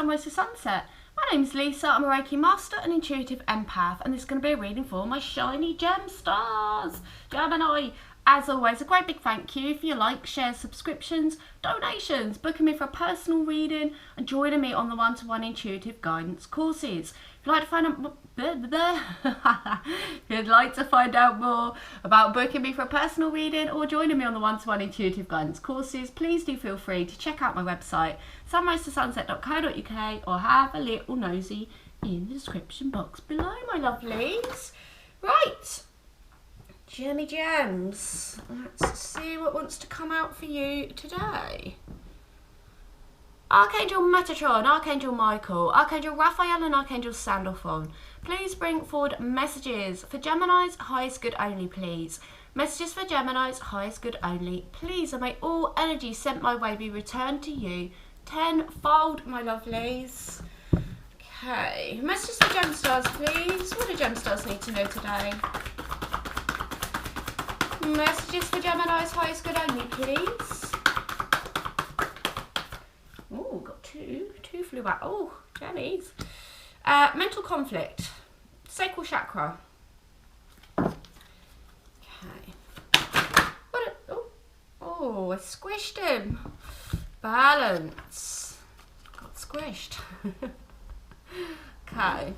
Sunrise to Sunset. My name's Lisa, I'm a Reiki Master and Intuitive Empath, and this is going to be a reading for my shiny GEMSTARS, Gemini. As always, a great big thank you for your likes, shares, subscriptions, donations, booking me for a personal reading and joining me on the one-to-one intuitive guidance courses. If you'd like to find out if you'd like to find out more about booking me for a personal reading or joining me on the one-to-one intuitive guidance courses, please do feel free to check out my website, sunrisetosunset.co.uk, or have a little nosy in the description box below, my lovelies. Right. Gemmy Gems, let's see what wants to come out for you today. Archangel Metatron, Archangel Michael, Archangel Raphael and Archangel Sandalphon, please bring forward messages for Gemini's highest good only, please. Messages for Gemini's highest good only, please, and may all energy sent my way be returned to you tenfold, my lovelies. Okay, messages for GEMSTARS, please. What do GEMSTARS need to know today? Messages for Gemini's highest good only, please. Oh, got two. Two flew out. Oh, Gemmies. Mental conflict. Sacral chakra. Okay. Oh, I squished him. Balance. Got squished. Okay.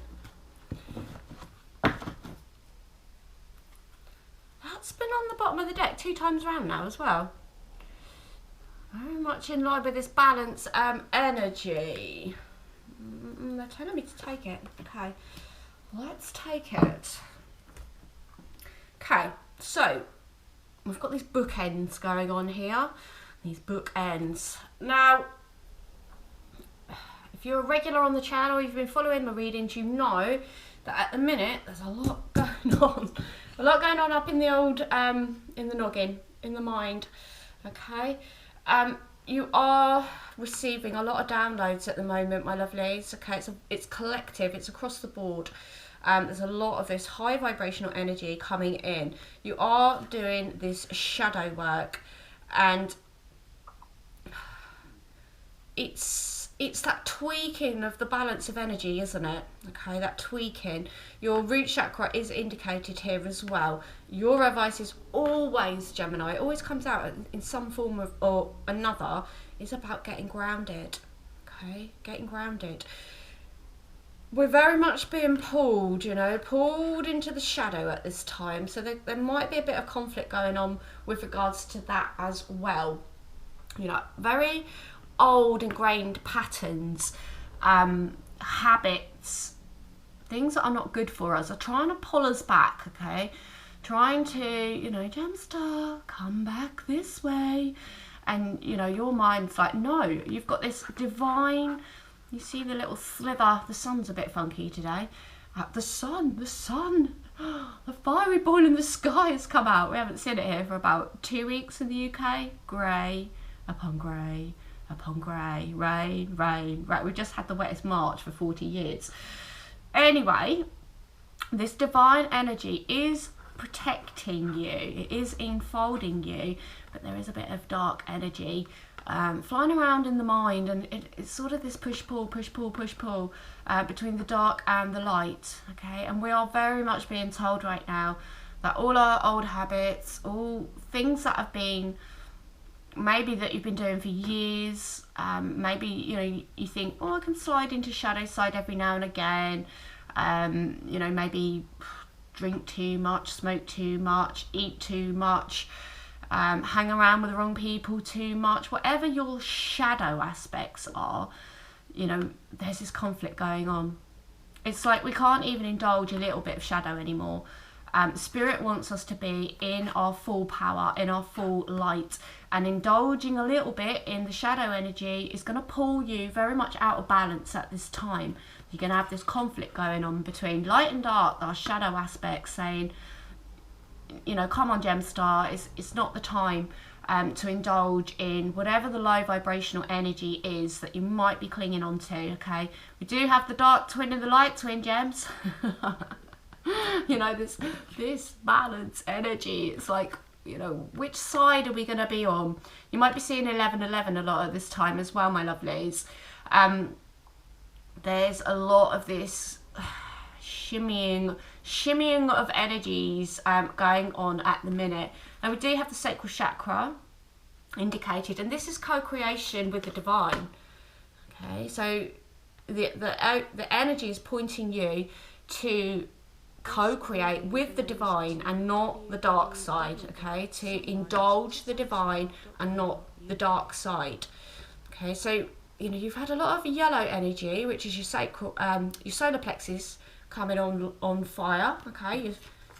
That's been on the bottom of the deck 2 times around now as well. Very much in line with this balance energy. They're telling me to take it. Okay, let's take it. Okay, so we've got these bookends going on here. These bookends. Now, if you're a regular on the channel, you've been following my readings, you know that at the minute there's a lot going on. A lot going on up in the old, in the noggin, in the mind, okay? You are receiving a lot of downloads at the moment, my lovelies, okay? It's collective, it's across the board. There's a lot of this high vibrational energy coming in. You are doing this shadow work, and it's that tweaking of the balance of energy, isn't it? Okay, that tweaking. Your root chakra is indicated here as well. Your advice is always, Gemini, it always comes out in some form of or another, is about getting grounded. Okay, getting grounded. We're very much being pulled, you know, pulled into the shadow at this time. So there might be a bit of conflict going on with regards to that as well. You know, very old ingrained patterns, habits, things that are not good for us are trying to pull us back, okay? Trying to, you know, Gemstar, come back this way. And, you know, your mind's like, no, you've got this divine, you see the little slither, the sun's a bit funky today. The sun, the fiery ball in the sky has come out. We haven't seen it here for about 2 weeks in the UK. Grey upon grey upon grey, rain, rain, right? We've just had the wettest March for 40 years. Anyway, this divine energy is protecting you. It is enfolding you, but there is a bit of dark energy flying around in the mind, and it's sort of this push-pull, push-pull, push-pull between the dark and the light, okay? And we are very much being told right now that all our old habits, all things that have been maybe that you've been doing for years, maybe, you know, you think, oh, I can slide into shadow side every now and again, you know, maybe drink too much, smoke too much, eat too much, hang around with the wrong people too much, whatever your shadow aspects are, you know, there's this conflict going on. It's like we can't even indulge a little bit of shadow anymore. Spirit wants us to be in our full power, in our full light, and indulging a little bit in the shadow energy is going to pull you very much out of balance at this time. You're going to have this conflict going on between light and dark, our shadow aspects saying, you know, come on Gemstar, it's not the time to indulge in whatever the low vibrational energy is that you might be clinging on to, okay? We do have the dark twin and the light twin, Gems. You know, this balance energy, it's like, you know, which side are we going to be on? You might be seeing 11-11 a lot at this time as well, my lovelies. there's a lot of this shimmying of energies going on at the minute. Now we do have the sacral chakra indicated, and this is co-creation with the divine. Okay, so the energy is pointing you to co-create with the divine and not the dark side. Okay, to indulge the divine and not the dark side. Okay, so you know, you've had a lot of yellow energy, which is your sacral, your solar plexus coming on fire. Okay,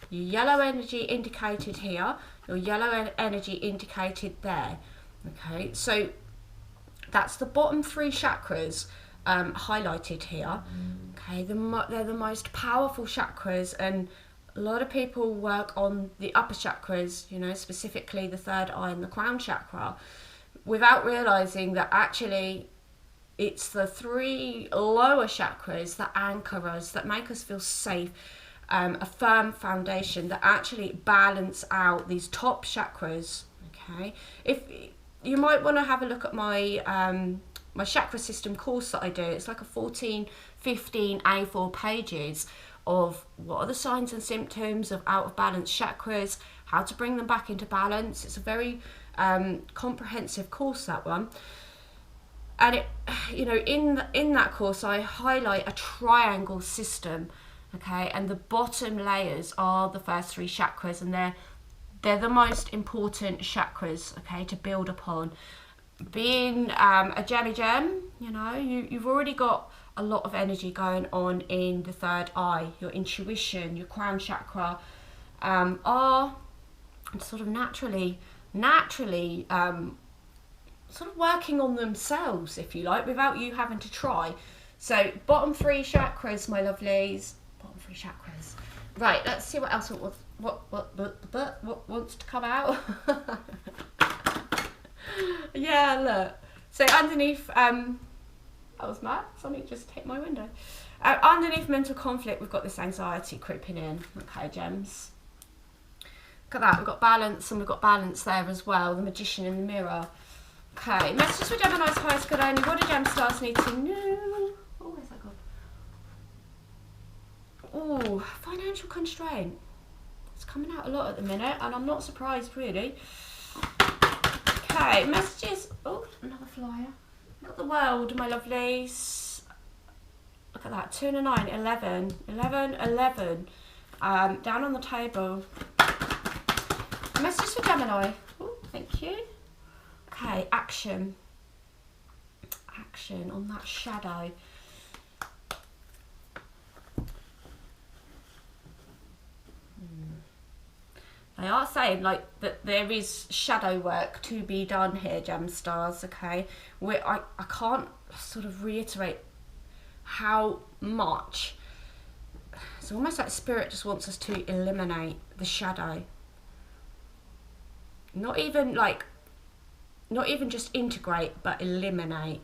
your yellow energy indicated here, your yellow energy indicated there. Okay, so that's the bottom 3 chakras highlighted here. Okay, they're the most powerful chakras, and a lot of people work on the upper chakras, you know, specifically the third eye and the crown chakra, without realizing that actually it's the 3 lower chakras that anchor us, that make us feel safe, a firm foundation, that actually balance out these top chakras. Okay, if you might want to have a look at my my chakra system course that I do. It's like a 14-15 A4 pages of what are the signs and symptoms of out of balance chakras, how to bring them back into balance. It's a very comprehensive course, that one. And it, you know, in that course I highlight a triangle system. Okay, and the bottom layers are the first 3 chakras, and they're the most important chakras, okay, to build upon. Being a gem, you know, you've already got a lot of energy going on in the third eye. Your intuition, your crown chakra are sort of naturally sort of working on themselves, if you like, without you having to try. So bottom 3 chakras, my lovelies, bottom 3 chakras. Right, let's see what else what wants to come out. Yeah, look. So underneath, that was mad. Something just hit my window. Underneath mental conflict, we've got this anxiety creeping in. Okay, gems. Look at that. We've got balance, and we've got balance there as well. The magician in the mirror. Okay, messages for Gemini's highest good only. What do GEMSTARS need to know? Oh, where's that gone? Oh, financial constraint. It's coming out a lot at the minute, and I'm not surprised, really. Okay, messages. Oh, another flyer. Got the world, my lovelies. Look at that. 2 and a 9, 11. 11, 11. Down on the table. Messages for Gemini. Oh, thank you. Okay, action. Action on that shadow. They are saying like that there is shadow work to be done here, GEMSTARS. Okay, I can't sort of reiterate how much. It's almost like spirit just wants us to eliminate the shadow. Not even just integrate, but eliminate.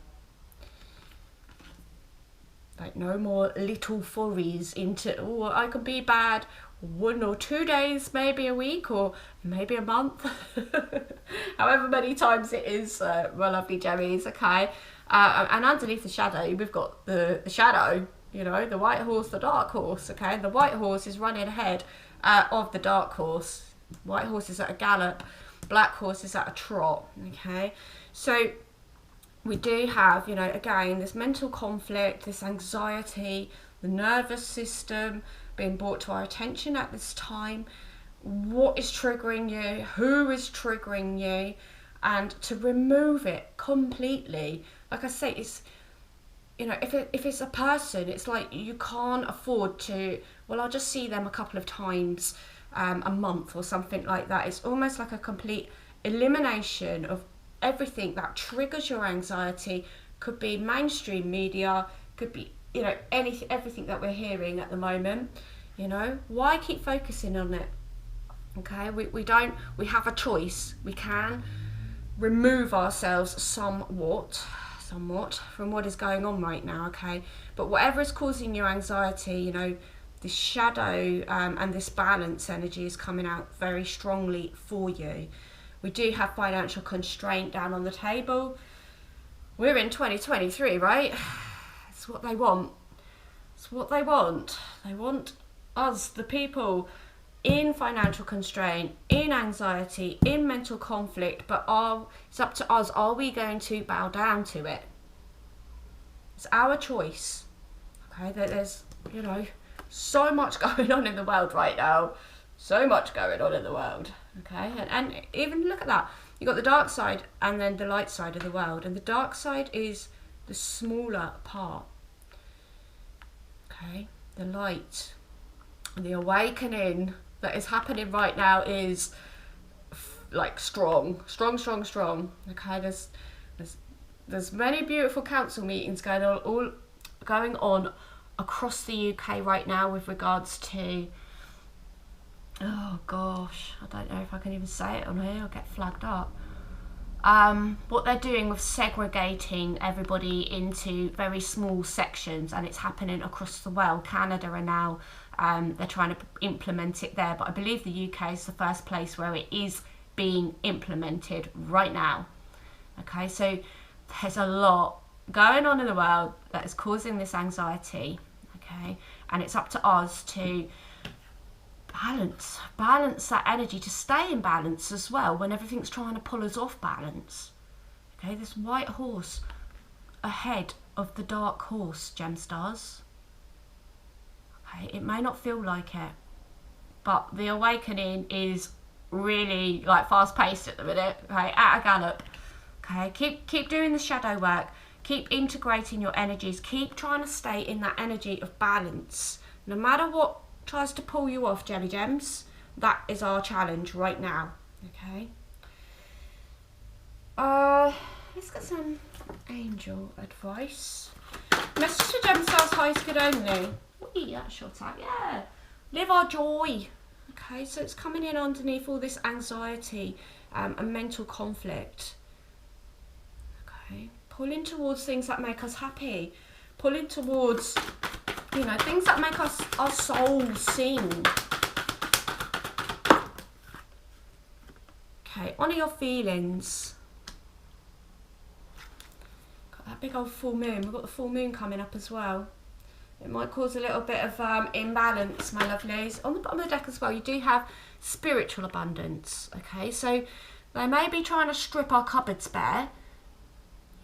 Like no more little furries into, oh, I can be bad 1 or 2 days, maybe a week, or maybe a month. However many times it is, my lovely gemmies, okay? And underneath the shadow, we've got the shadow, you know, the white horse, the dark horse, okay? The white horse is running ahead of the dark horse. White horse is at a gallop, black horse is at a trot, okay? So we do have, you know, again, this mental conflict, this anxiety, the nervous system being brought to our attention at this time. What is triggering you? Who is triggering you? And to remove it completely. Like I say, it's, you know, if it's a person, it's like you can't afford to, well, I'll just see them a couple of times a month or something like that. It's almost like a complete elimination of everything that triggers your anxiety. Could be mainstream media, could be, you know, everything that we're hearing at the moment. You know, why keep focusing on it? Okay, we have a choice. We can remove ourselves somewhat from what is going on right now, okay? But whatever is causing you anxiety, you know, this shadow and this balance energy is coming out very strongly for you. We do have financial constraint down on the table. We're in 2023, right? It's what they want. It's what they want. They want us, the people, in financial constraint, in anxiety, in mental conflict, but it's up to us. Are we going to bow down to it? It's our choice. Okay, there's, you know, so much going on in the world right now. So much going on in the world. Okay, and even look at that. You've got the dark side and then the light side of the world. And the dark side is the smaller part. Okay, the light, the awakening that is happening right now is like strong. Okay, there's many beautiful council meetings going on across the UK right now with regards to, oh gosh, I don't know if I can even say it on here, I'll get flagged up. What they're doing with segregating everybody into very small sections, and it's happening across the world. Canada are now, they're trying to implement it there, but I believe the UK is the first place where it is being implemented right now. Okay, so there's a lot going on in the world that is causing this anxiety. Okay, and it's up to us to balance that energy, to stay in balance as well when everything's trying to pull us off balance. Okay, this white horse ahead of the dark horse, Gemstars. Okay, it may not feel like it, but the awakening is really like fast paced at the minute. Okay, at a gallop. Okay, keep doing the shadow work, keep integrating your energies, keep trying to stay in that energy of balance, no matter what tries to pull you off, Jelly Gems. That is our challenge right now. Okay, let's get some angel advice. Message to Gemstars highest good only. Wee, that's your tag. Yeah, live our joy. Okay, so it's coming in underneath all this anxiety and mental conflict. Okay, pulling towards things that make us happy, pulling towards, you know, things that make us, our souls sing. Okay, honour your feelings. Got that big old full moon. We've got the full moon coming up as well. It might cause a little bit of imbalance, my lovelies. On the bottom of the deck as well, you do have spiritual abundance. Okay, so they may be trying to strip our cupboards bare.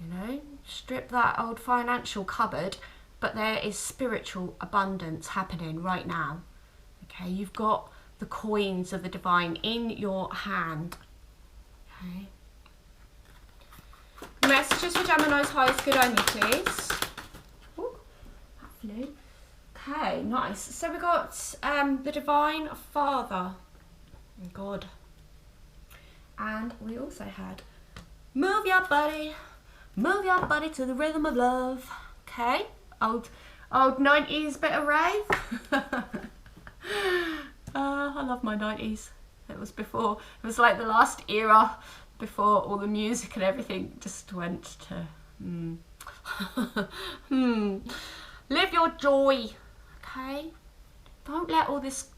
You know, strip that old financial cupboard. But there is spiritual abundance happening right now. Okay, you've got the coins of the divine in your hand. Okay. Messages for Gemini's highest good only, please. Ooh, that flew. Okay, nice. So we got the Divine Father, God. And we also had move your body to the rhythm of love. Okay. Old 90s bit of rave. I love my 90s. It was before, it was like the last era before all the music and everything just went to Live your joy. Okay, don't let all this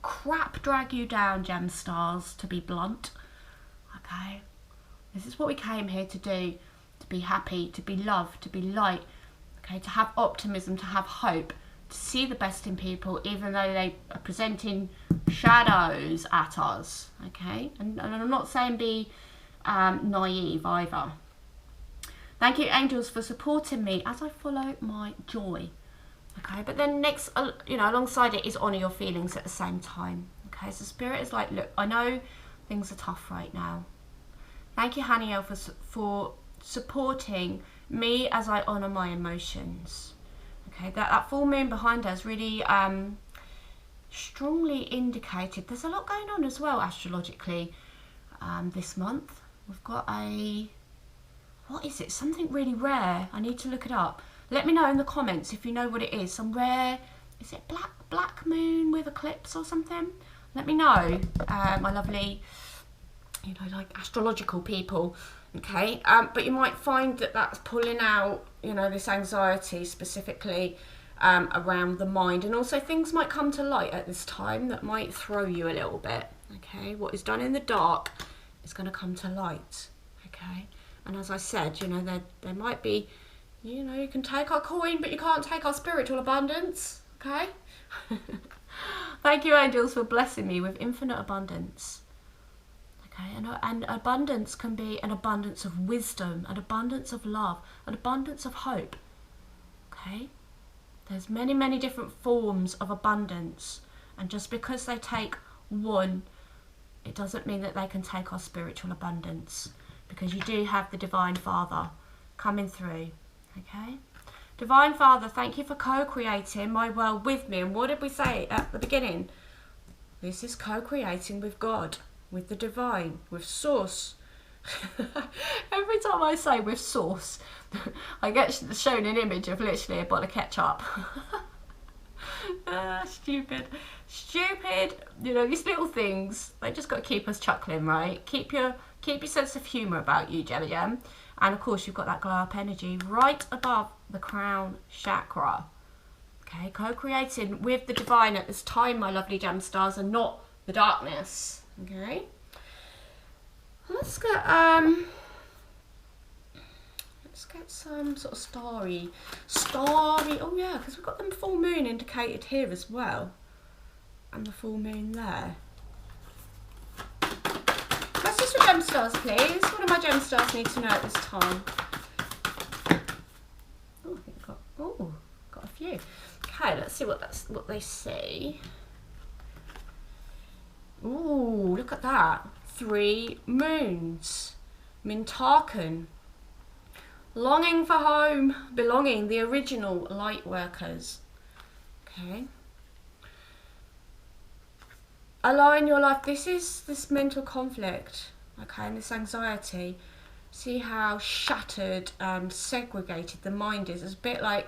crap drag you down, Gemstars, to be blunt. Okay, this is what we came here to do, to be happy, to be loved, to be light. Okay, to have optimism, to have hope, to see the best in people, even though they are presenting shadows at us. Okay, and I'm not saying be naive either. Thank you, angels, for supporting me as I follow my joy. Okay, but then next, you know, alongside it is honour your feelings at the same time. Okay, so Spirit is like, look, I know things are tough right now. Thank you, Haniel, for supporting me as I honour my emotions. Okay, that full moon behind us really strongly indicated there's a lot going on as well astrologically this month. We've got what is it? Something really rare. I need to look it up. Let me know in the comments if you know what it is. Some rare, is it black moon with eclipse or something? Let me know, my lovely, you know, like astrological people. Okay, but you might find that that's pulling out, you know, this anxiety specifically around the mind, and also things might come to light at this time that might throw you a little bit. Okay, what is done in the dark is going to come to light. Okay, and as I said, you know, there might be You know, you can take our coin, but you can't take our spiritual abundance, okay? Thank you, angels, for blessing me with infinite abundance. Okay, and abundance can be an abundance of wisdom, an abundance of love, an abundance of hope. Okay? There's many, many different forms of abundance. And just because they take one, it doesn't mean that they can take our spiritual abundance. Because you do have the Divine Father coming through. Okay? Divine Father, thank you for co-creating my world with me. And what did we say at the beginning? This is co-creating with God, with the divine, with source. Every time I say with source, I get shown an image of literally a bottle of ketchup. Stupid. You know, these little things, they just got to keep us chuckling, right? Keep your sense of humour about you, Gemma Gem. And of course, you've got that glow up energy right above the crown chakra. Okay, co-creating with the divine at this time, my lovely gem stars, and not the darkness. Okay. Let's get some sort of starry. Oh yeah, because we've got the full moon indicated here as well, and the full moon there. Message for gem stars, please. What do my gem stars need to know at this time? Oh, I think I've got a few. Okay, let's see what they say. Ooh, look at that. 3 moons. Mintaken. Longing for home. Belonging. The original light workers. Okay. Align your life. This is this mental conflict. Okay, and this anxiety. See how shattered, segregated the mind is. It's a bit like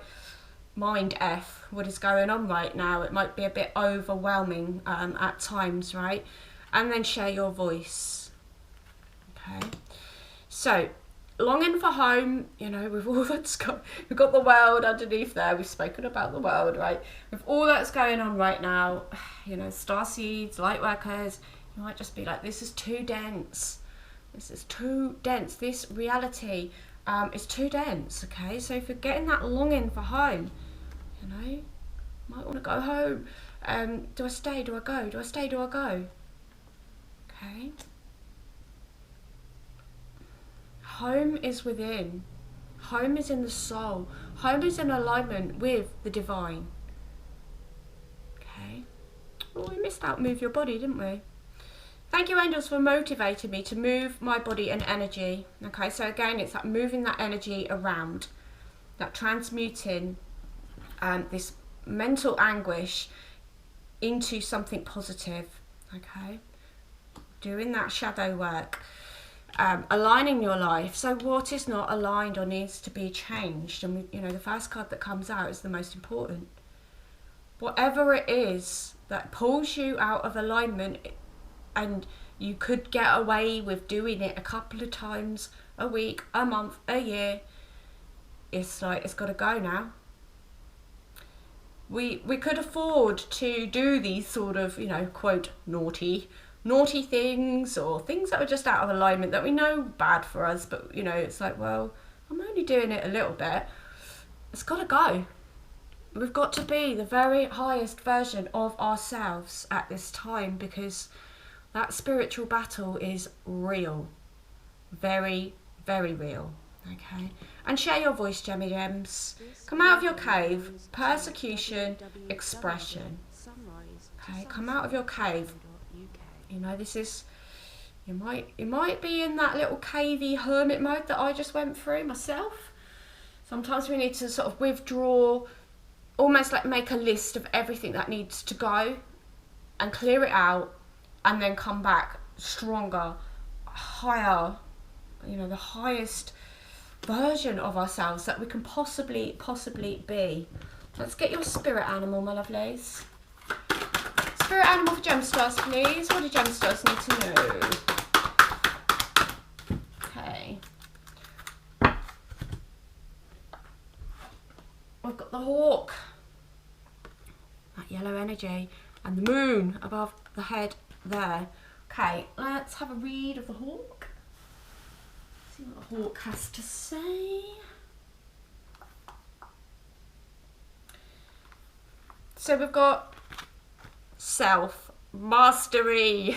mind F, what is going on right now. It might be a bit overwhelming at times, right? And then share your voice. Okay, so longing for home, you know, with all that's we've got the world underneath there. We've spoken about the world, right? With all that's going on right now, you know, starseeds, light workers, you might just be like, this is too dense. This is too dense. This reality is too dense. Okay, so if you're getting that longing for home, you know, might want to go home. Do I stay? Do I go? Do I stay? Do I go? Okay. Home is within. Home is in the soul. Home is in alignment with the divine. Okay. Oh, we missed out move your body, didn't we? Thank you, angels, for motivating me to move my body and energy. Okay, so again, it's like moving that energy around, that transmuting this mental anguish into something positive. Okay, doing that shadow work, aligning your life. So what is not aligned or needs to be changed? And you know, the first card that comes out is the most important. Whatever it is that pulls you out of alignment, and you could get away with doing it a couple of times a week, a month, a year, it's like, it's got to go now. We could afford to do these sort of, you know, quote, naughty things, or things that are just out of alignment that we know bad for us, but you know, it's like, well, I'm only doing it a little bit. It's got to go. We've got to be the very highest version of ourselves at this time, because that spiritual battle is real. Very, very real. Okay. And share your voice, Gemmy Gems. Come out of your cave. Persecution, expression. Okay, come out of your cave. You know, this is, you might be in that little cavey hermit mode that I just went through myself. Sometimes we need to sort of withdraw, almost like make a list of everything that needs to go and clear it out, and then come back stronger, higher, you know, the highest version of ourselves that we can possibly be. Let's get your spirit animal, my lovelies. Spirit animal for GEMSTARS, please. What do GEMSTARS need to know? Okay. We've got the hawk, that yellow energy, and the moon above the head there. Okay, let's have a read of the hawk. See what the hawk has to say. So we've got self-mastery.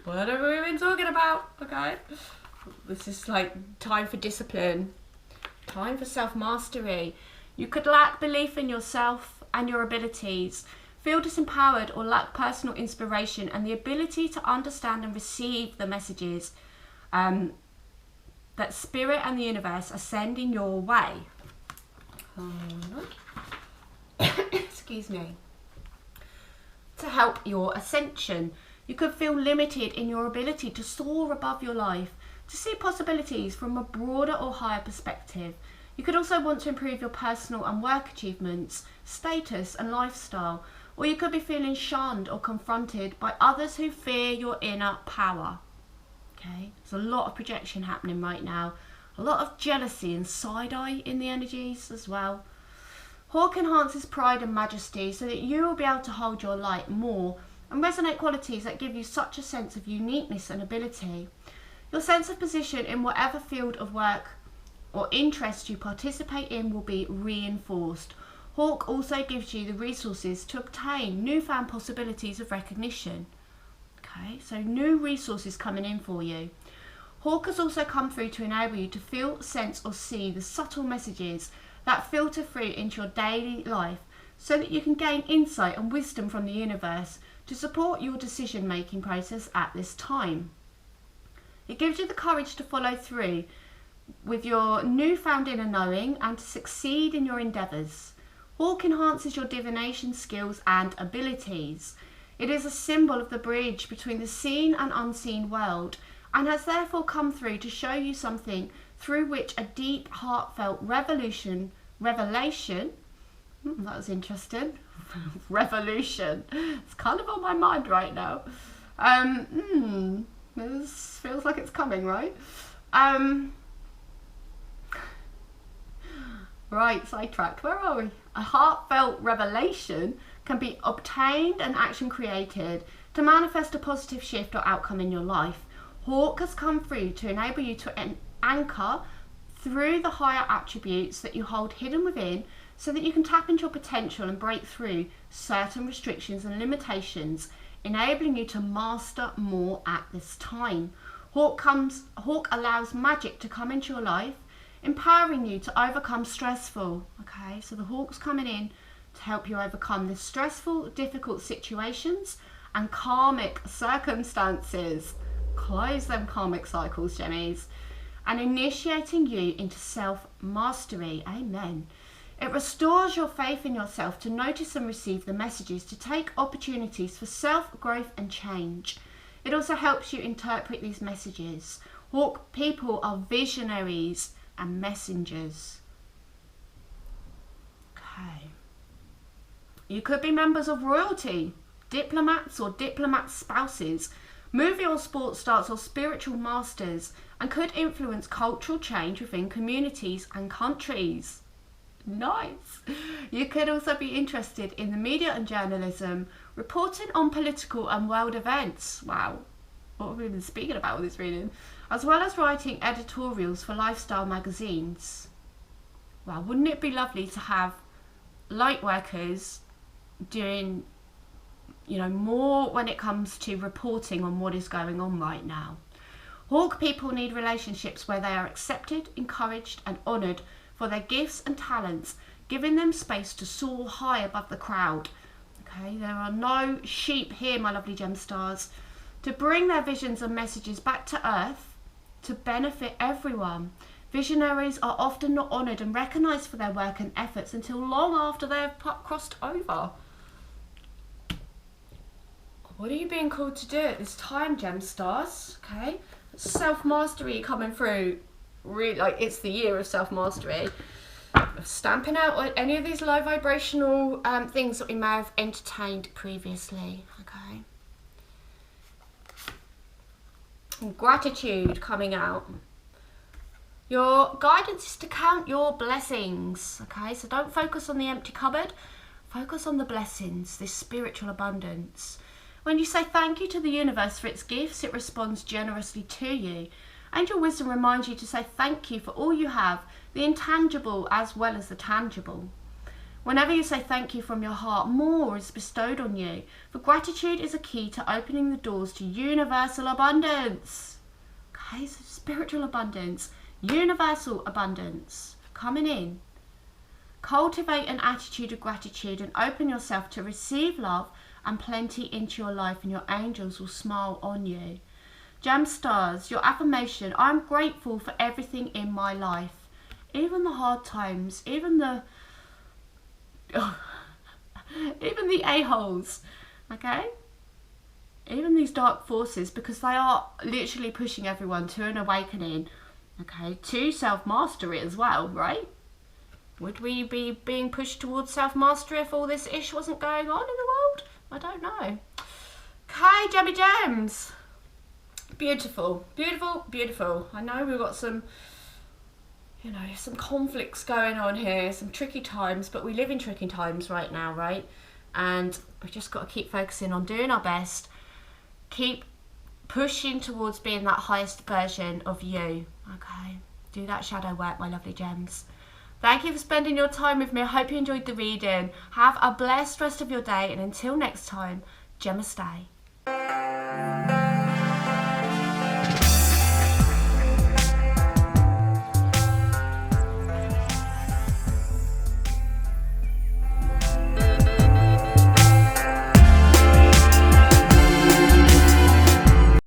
What have we been talking about? Okay. This is like time for discipline. Time for self-mastery. You could lack belief in yourself and your abilities, feel disempowered or lack personal inspiration and the ability to understand and receive the messages that spirit and the universe are sending your way. Excuse me. To help your ascension. You could feel limited in your ability to soar above your life, to see possibilities from a broader or higher perspective. You could also want to improve your personal and work achievements, status and lifestyle, or you could be feeling shunned or confronted by others who fear your inner power. Okay, there's a lot of projection happening right now, a lot of jealousy and side-eye in the energies as well. Hawk enhances pride and majesty so that you will be able to hold your light more and resonate qualities that give you such a sense of uniqueness and ability. Your sense of position in whatever field of work or interest you participate in will be reinforced. Hawk also gives you the resources to obtain newfound possibilities of recognition. Okay, so new resources coming in for you. Hawk has also come through to enable you to feel, sense or see the subtle messages that filter through into your daily life so that you can gain insight and wisdom from the universe to support your decision-making process at this time. It gives you the courage to follow through with your newfound inner knowing and to succeed in your endeavours. Hawk enhances your divination skills and abilities. It is a symbol of the bridge between the seen and unseen world and has therefore come through to show you something through which a deep, heartfelt revelation, that was interesting, revolution, it's kind of on my mind right now. This feels like it's coming, right? Right, sidetracked, where are we? A heartfelt revelation can be obtained and action created to manifest a positive shift or outcome in your life. Hawk has come through to enable you to anchor through the higher attributes that you hold hidden within so that you can tap into your potential and break through certain restrictions and limitations, enabling you to master more at this time. Hawk allows magic to come into your life, empowering you to overcome stressful. Okay, so the Hawk's coming in to help you overcome the stressful, difficult situations and karmic circumstances. Close them karmic cycles, Gemmies. And initiating you into self-mastery. Amen. It restores your faith in yourself to notice and receive the messages, to take opportunities for self-growth and change. It also helps you interpret these messages. Hawk people are visionaries and messengers. Okay. You could be members of royalty, diplomats or diplomat spouses, movie or sports stars or spiritual masters, and could influence cultural change within communities and countries. Nice. You could also be interested in the media and journalism, reporting on political and world events. Wow, what have we been speaking about with this reading? As well as writing editorials for lifestyle magazines. Wow, wouldn't it be lovely to have light workers doing, you know, more when it comes to reporting on what is going on right now. Hawk people need relationships where they are accepted, encouraged and honoured for their gifts and talents, giving them space to soar high above the crowd. Okay, there are no sheep here, my lovely GEMSTARS, to bring their visions and messages back to earth to benefit everyone. Visionaries are often not honoured and recognised for their work and efforts until long after they have crossed over. What are you being called to do at this time, GEMSTARS? Okay, self-mastery coming through. Really, like, it's the year of self-mastery. Stamping out any of these low vibrational things that we may have entertained previously. Okay. And gratitude coming out. Your guidance is to count your blessings. Okay, so don't focus on the empty cupboard. Focus on the blessings, this spiritual abundance. When you say thank you to the universe for its gifts, it responds generously to you. Angel wisdom reminds you to say thank you for all you have, the intangible as well as the tangible. Whenever you say thank you from your heart, more is bestowed on you. For gratitude is a key to opening the doors to universal abundance. Okay, so spiritual abundance, universal abundance coming in. Cultivate an attitude of gratitude and open yourself to receive love and plenty into your life, and your angels will smile on you. GEMSTARS, your affirmation: I'm grateful for everything in my life. Even the hard times, even the a-holes, okay? Even these dark forces, because they are literally pushing everyone to an awakening, okay? To self-mastery as well, right? Would we be being pushed towards self-mastery if all this ish wasn't going on in the world? I don't know. Okay, Gemmy Gems. Beautiful, beautiful, beautiful. I know we've got some, you know, some conflicts going on here, some tricky times, but we live in tricky times right now, right? And we've just got to keep focusing on doing our best. Keep pushing towards being that highest version of you, okay? Do that shadow work, my lovely gems. Thank you for spending your time with me. I hope you enjoyed the reading. Have a blessed rest of your day, and until next time, Gemma stay.